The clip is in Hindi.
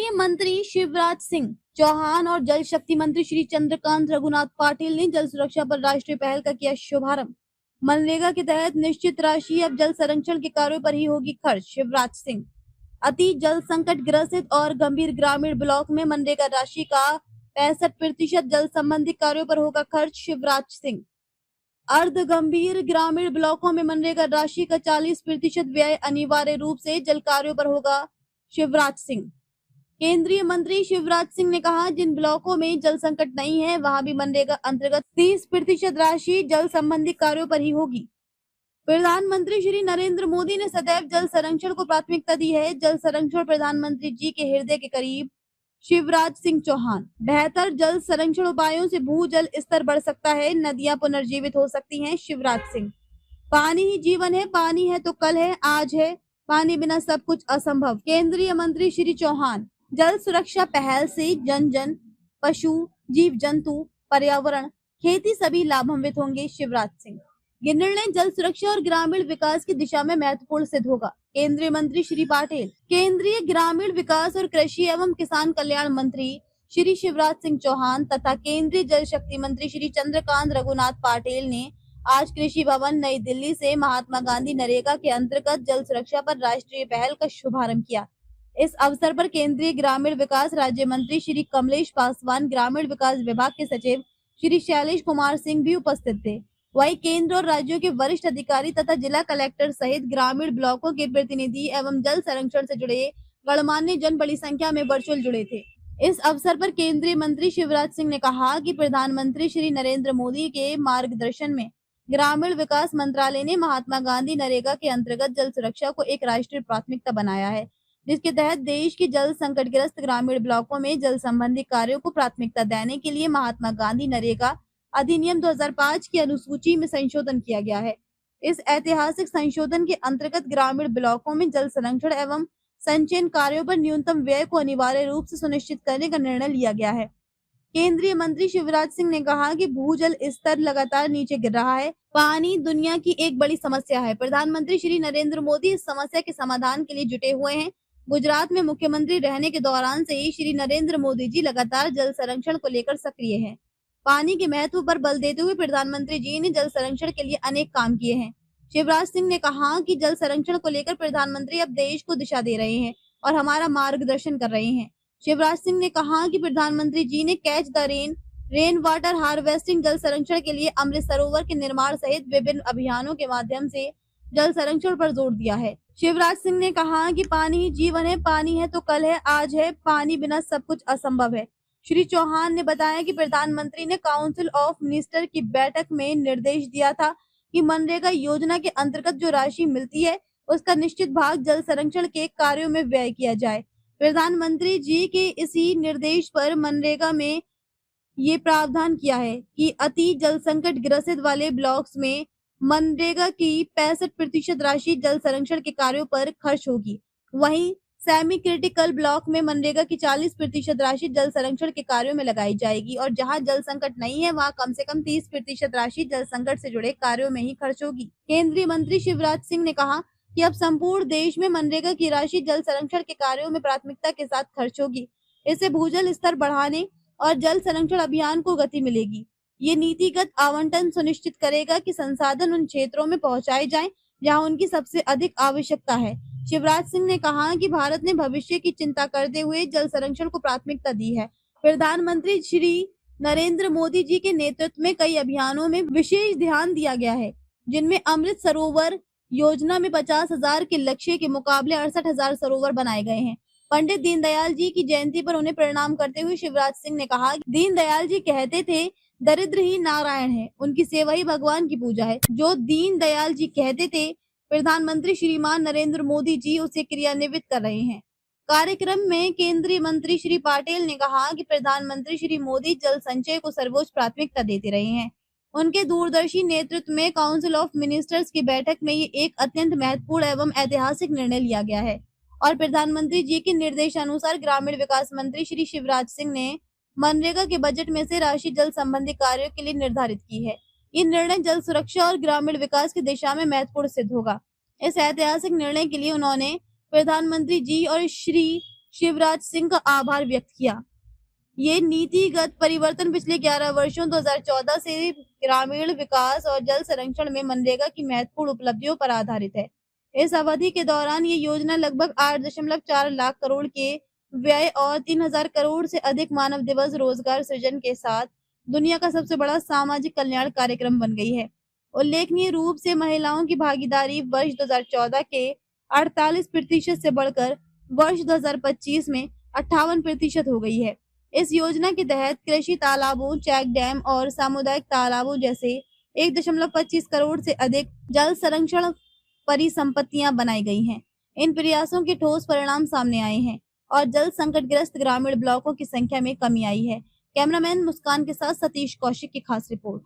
केंद्रीय मंत्री शिवराज सिंह चौहान और जल शक्ति मंत्री श्री चंद्रकांत रघुनाथ पाटिल ने जल सुरक्षा पर राष्ट्रीय पहल का किया शुभारंभ। मनरेगा के तहत निश्चित राशि अब जल संरक्षण के कार्यों पर ही होगी खर्च। शिवराज सिंह अति जल संकट ग्रसित और गंभीर ग्रामीण ब्लॉक में मनरेगा राशि का 65% जल संबंधी कार्यों पर होगा खर्च। शिवराज सिंह अर्ध गंभीर ग्रामीण ब्लॉकों में मनरेगा राशि का 40% व्यय अनिवार्य रूप से जल कार्यों पर होगा। शिवराज सिंह केंद्रीय मंत्री शिवराज सिंह ने कहा, जिन ब्लॉकों में जल संकट नहीं है वहां भी मनरेगा अंतर्गत 30% राशि जल संबंधी कार्यों पर ही होगी। प्रधानमंत्री श्री नरेंद्र मोदी ने सदैव जल संरक्षण को प्राथमिकता दी है। जल संरक्षण प्रधानमंत्री जी के हृदय के करीब। शिवराज सिंह चौहान बेहतर जल संरक्षण उपायों से भूजल स्तर बढ़ सकता है, नदियां पुनर्जीवित हो सकती हैं। शिवराज सिंह पानी ही जीवन है, पानी है तो कल है, आज है, पानी बिना सब कुछ असंभव। केंद्रीय मंत्री श्री चौहान जल सुरक्षा पहल से जन जन, पशु, जीव जंतु, पर्यावरण, खेती सभी लाभान्वित होंगे। शिवराज सिंह ये निर्णय जल सुरक्षा और ग्रामीण विकास की दिशा में महत्वपूर्ण सिद्ध होगा। केंद्रीय मंत्री श्री पाटिल केंद्रीय ग्रामीण विकास और कृषि एवं किसान कल्याण मंत्री श्री शिवराज सिंह चौहान तथा केंद्रीय जल शक्ति मंत्री श्री चंद्रकांत रघुनाथ पाटिल ने आज कृषि भवन नई दिल्ली से महात्मा गांधी नरेगा के अंतर्गत जल सुरक्षा पर राष्ट्रीय पहल का शुभारंभ किया। इस अवसर पर केंद्रीय ग्रामीण विकास राज्य मंत्री श्री कमलेश पासवान, ग्रामीण विकास विभाग के सचिव श्री शैलेश कुमार सिंह भी उपस्थित थे। वहीं केंद्र और राज्यों के वरिष्ठ अधिकारी तथा जिला कलेक्टर सहित ग्रामीण ब्लॉकों के प्रतिनिधि एवं जल संरक्षण से जुड़े गणमान्य जन बड़ी संख्या में वर्चुअल जुड़े थे। इस अवसर पर केंद्रीय मंत्री शिवराज सिंह ने कहा कि प्रधानमंत्री श्री नरेंद्र मोदी के मार्गदर्शन में ग्रामीण विकास मंत्रालय ने महात्मा गांधी नरेगा के अंतर्गत जल सुरक्षा को एक राष्ट्रीय प्राथमिकता बनाया है, जिसके तहत देश के जल संकटग्रस्त ग्रामीण ब्लॉकों में जल संबंधी कार्यों को प्राथमिकता देने के लिए महात्मा गांधी नरेगा अधिनियम 2005 की अनुसूची में संशोधन किया गया है। इस ऐतिहासिक संशोधन के अंतर्गत ग्रामीण ब्लॉकों में जल संरक्षण एवं संचयन कार्यों पर न्यूनतम व्यय को अनिवार्य रूप से सुनिश्चित करने का निर्णय लिया गया है। केंद्रीय मंत्री शिवराज सिंह ने कहा कि भूजल स्तर लगातार नीचे गिर रहा है। पानी दुनिया की एक बड़ी समस्या है। प्रधानमंत्री श्री नरेंद्र मोदी इस समस्या के समाधान के लिए जुटे हुए हैं। गुजरात में मुख्यमंत्री रहने के दौरान से ही श्री नरेंद्र मोदी जी लगातार जल संरक्षण को लेकर सक्रिय हैं। पानी के महत्व पर बल देते हुए प्रधानमंत्री जी ने जल संरक्षण के लिए अनेक काम किए हैं। शिवराज सिंह ने कहा कि जल संरक्षण को लेकर प्रधानमंत्री अब देश को दिशा दे रहे हैं और हमारा मार्गदर्शन कर रहे हैं। शिवराज सिंह ने कहा कि प्रधानमंत्री जी ने catch the rain water harvesting, जल संरक्षण के लिए अमृत सरोवर के निर्माण सहित विभिन्न अभियानों के माध्यम से जल संरक्षण पर जोर दिया है। शिवराज सिंह ने कहा कि पानी ही जीवन है, पानी है तो कल है, आज है, पानी बिना सब कुछ असंभव है। श्री चौहान ने बताया कि प्रधानमंत्री ने काउंसिल ऑफ मिनिस्टर की बैठक में निर्देश दिया था कि मनरेगा योजना के अंतर्गत जो राशि मिलती है उसका निश्चित भाग जल संरक्षण के कार्यों में व्यय किया जाए। प्रधानमंत्री जी के इसी निर्देश पर मनरेगा में ये प्रावधान किया है कि अति जल संकट ग्रसित वाले ब्लॉक्स में मनरेगा की 65% राशि जल संरक्षण के कार्यों पर खर्च होगी। वहीं सेमी क्रिटिकल ब्लॉक में मनरेगा की 40% राशि जल संरक्षण के कार्यों में लगाई जाएगी और जहां जल संकट नहीं है वहां कम से कम 30% राशि जल संकट से जुड़े कार्यों में ही खर्च होगी। केंद्रीय मंत्री शिवराज सिंह ने कहा कि अब संपूर्ण देश में मनरेगा की राशि जल संरक्षण के कार्यों में प्राथमिकता के साथ खर्च होगी। इससे भूजल स्तर बढ़ाने और जल संरक्षण अभियान को गति मिलेगी। ये नीतिगत आवंटन सुनिश्चित करेगा कि संसाधन उन क्षेत्रों में पहुंचाए जाएं जहां उनकी सबसे अधिक आवश्यकता है। शिवराज सिंह ने कहा कि भारत ने भविष्य की चिंता करते हुए जल संरक्षण को प्राथमिकता दी है। प्रधानमंत्री श्री नरेंद्र मोदी जी के नेतृत्व में कई अभियानों में विशेष ध्यान दिया गया है, जिनमें अमृत सरोवर योजना में 50,000 के लक्ष्य के मुकाबले 68,000 सरोवर बनाए गए हैं। पंडित दीनदयाल जी की जयंती पर उन्हें प्रणाम करते हुए शिवराज सिंह ने कहा, दीनदयाल जी कहते थे दरिद्र ही नारायण है, उनकी सेवा ही भगवान की पूजा है। जो दीनदयाल जी कहते थे प्रधानमंत्री श्रीमान नरेंद्र मोदी जी उसे क्रियान्वित कर रहे हैं। कार्यक्रम में केंद्रीय मंत्री श्री पाटिल ने कहा कि प्रधानमंत्री श्री मोदी जल संचय को सर्वोच्च प्राथमिकता देते रहे हैं। उनके दूरदर्शी नेतृत्व में काउंसिल ऑफ मिनिस्टर्स की बैठक में ये एक अत्यंत महत्वपूर्ण एवं ऐतिहासिक निर्णय लिया गया है और प्रधानमंत्री जी के निर्देशानुसार ग्रामीण विकास मंत्री श्री शिवराज सिंह ने मनरेगा के बजट में से राशि जल संबंधी कार्यों के लिए निर्धारित की है। ये निर्णय जल सुरक्षा और ग्रामीण विकास की दिशा में महत्वपूर्ण सिद्ध होगा। इस ऐतिहासिक निर्णय के लिए उन्होंने प्रधानमंत्री जी और श्री शिवराज सिंह का आभार व्यक्त किया। ये नीतिगत परिवर्तन पिछले 11 वर्षों 2014 से ग्रामीण विकास और जल संरक्षण में मनरेगा की महत्वपूर्ण उपलब्धियों पर आधारित है। इस अवधि के दौरान ये योजना लगभग 8.4 लाख करोड़ के व्यय और 3000 करोड़ से अधिक मानव दिवस रोजगार सृजन के साथ दुनिया का सबसे बड़ा सामाजिक कल्याण कार्यक्रम बन गई है। उल्लेखनीय रूप से महिलाओं की भागीदारी वर्ष 2014 के 48% से बढ़कर वर्ष 2025 में 58% हो गई है। इस योजना के तहत कृषि तालाबों, चेक डैम और सामुदायिक तालाबों जैसे 1.25 करोड़ से अधिक जल संरक्षण परिसंपत्तियां बनाई गई हैं। इन प्रयासों के ठोस परिणाम सामने आए हैं और जल संकटग्रस्त ग्रामीण ब्लॉकों की संख्या में कमी आई है। कैमरामैन मुस्कान के साथ सतीश कौशिक की खास रिपोर्ट।